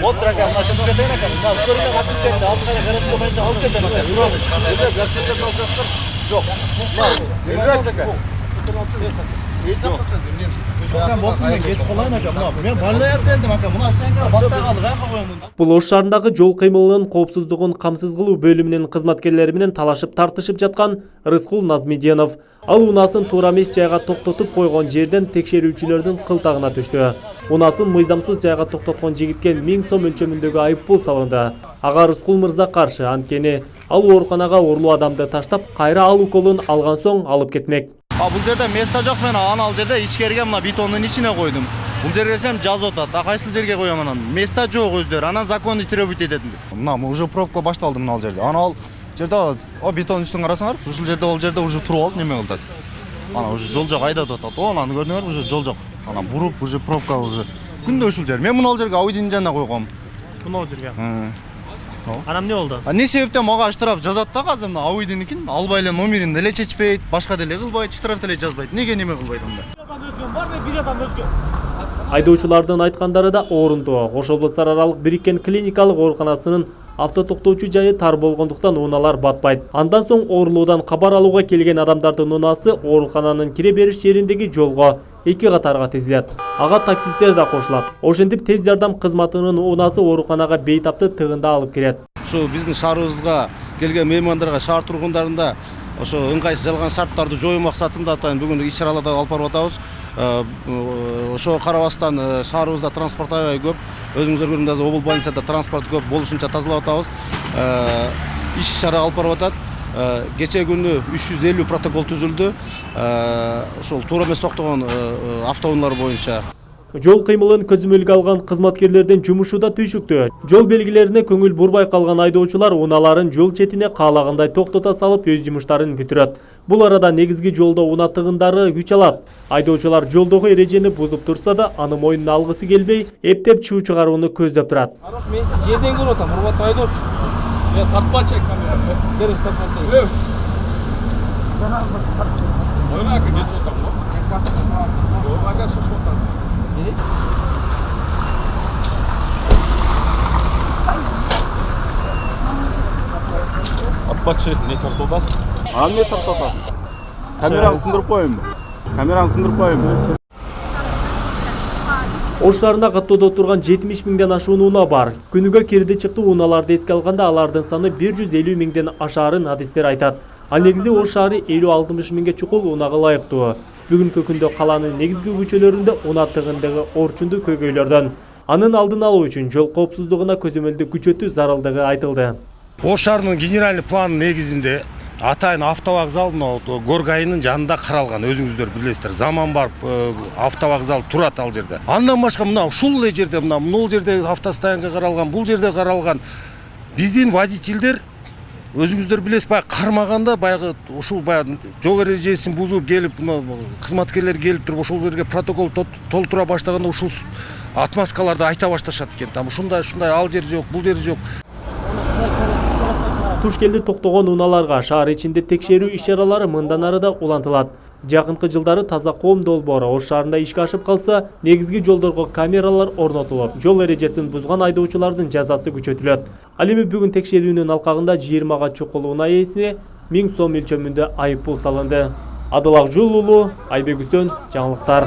Вот, дорогая, мына чыгып кетейин акам. Мына скорыймен акырып кетти. Азыр карасыга боюнча алып кетем акам. Эмне документтер алып жатсызбы? Жок. Мына немесиңиз акам. Акам болду, мен кетип калайын акам. Мына мен баллаяп келдим акам. Мына станкага батпай калдык, каяка коем мында. Бул Ош шаарындагы жол кыймылынын коопсуздугун камсыз кылуу бөлүмүнүн кызматкерлери менен талашып тартышып жаткан Рыскул Назмеденов. Ал унаасын туура эмес жайга токтотуп койгон жерден текшерүүчүлөрдүн кылтагына түштү. Унаасын мыйзамсыз жайга токтоткон жигитке 1000 сом өлчөмүндөгү айыппул салынды. Ага Рыскул мырза каршы, анткени ал ооруканага оорулуу адамды таштап, кайра ал уколун алган соң алып кетмек. Бул жерде место жок, мен аны ал жерде ичкерге мына бетондун ичине койдум. Бул жерге келсем жазып атат. Кайсыл жерге коем анан? Место жок өздөрү. Анан законный требовать этет. Мына уже пробка башталды мына ал жерде. Аны ал жерде о бетон үстүн карасаңар, ушул жерде ол жерде уже туруп алып неме кылат. Ана уже жол жок айдап атат. Анан көрдүңөр, уже жол жок. Анан буруп уже пробка уже күндө ушул жер. Мен мына ал жерге Audи'нин жанына койгом. Мына жерге. Анан эмне болду? Не себептен мага штраф жазат да азыр мына Audи'никин албай эле номерин деле чечпейт, башка деле кылбайт, штраф деле жазбайт. Неге неме кылбайт анда? Адам өзгөн бар, мен бир адам өзгөн. Айдоочулардын айткандары да орундуу. Ош облустар аралык бириккен клиникалык ооруканасынын автотоктоочу жайы тар болгондуктан унаалар батпайт. Андан соң оорулуудан кабар алууга келген адамдардын унаасы оорукананын кире бериш жериндеги жолго 2 катарга тизилет. Ага таксисттер да кошулат. Ошентип тез жардам кызматынын унаасы ооруканага бейтапты тыгында алып кирет. Ошо биздин шаарыбызга келген меймандарга, шаар тургундарында ошо ыңгайсыз жалган шарттарды жоюу максатында бүгүн иш-чараларды алып барып атабыз. Ошо карабастан шаарыбызда транспорт аябай көп. Өзүңүздөр көргөндөй азыр обул больницада транспорт көп болушунча тазалап атабыз. Иш-чара алып барып атат. Кече күнү 350 протокол түзүлдү. Ошол туура эмес токтогон автоунаалар боюнча. Жол кыймылын көзөмөлгө алган кызматкерлердин жумушу да түйшүктүү. Жол белгилерине көңүл бурбай калган айдоочулар унааларын жол четине каалагандай токтото салып өз жумуштарын бүтүрөт. Бул арада негизги жолдо унаа тыгындары күч алат. Айдоочулар жолдогу эрежени бузуп турса да, аны мойнуна алгысы келбей, эптеп чуу чыгарууну көздөп турат. Мен сизди жерден көрүп атам, урматтуу айдоочу. Мен тартпачы камераны. Берип тартпачы. Ойнак кетип атам. Ойнак шашып атам. Атпачы не тартып атасың? Эмне тартып атасың? Камераны сындырып коюмбу? Камераны сындырып коюмбу? Ош шаарында каттоодо турган 70 миңден ашуун унаа бар. Күнүгө кирди чыкты унааларды эске алганда алардын саны 150 миңден ашаарын адистер айтат. Ал негизи Ош шаары 50-60 миңге чукул унаага ылайыктуу. Бүгүнкү күндө калаанын негизги көчөлөрүндө унаа тыгындыгы орчундуу көйгөйлөрдөн. Анын алдын алуу үчүн жол коопсуздугуна көзөмөлдү күчөтүү зарылдыгы айтылды. Ош шаарынын генеральный планы негизинде атайын автовокзал Горгайынын жанында каралган, өзүңүздөр билесиздер. Заман барып автовокзал турат ал жерде. Андан башка мына ушул эле жерде, мына жерде автостоянка каралган, бул жерде каралган. Биздин водительдер өзүңүздөр билесиз, баягы кармаганда, баягы ушул жол эрежесин бузуп келип, кызматкерлер келип туруп ошол жерге протокол толтура баштаганда ушул отмазкаларды айта башташат экен. Ушундай ал жер жок, бул жер жок. Туш келди токтогон унааларга шаар ичинде текшерүү иш-чаралары мындан ары да улантылат. Жакынкы жылдары таза коом долбоору Ош шаарында ишке ашып калса, негизги жолдорго камералар орнотулуп, жол эрежесин бузган айдоочулардын жазасы күчөтүлөт. Ал эми бүгүн текшерүүнүн алкагында 20 чукул унаа ээсине 1000 сом өлчөмүндө айыппул салынды. Адыл Акжул уулу, Айбек Үсөн, жаңылыктар.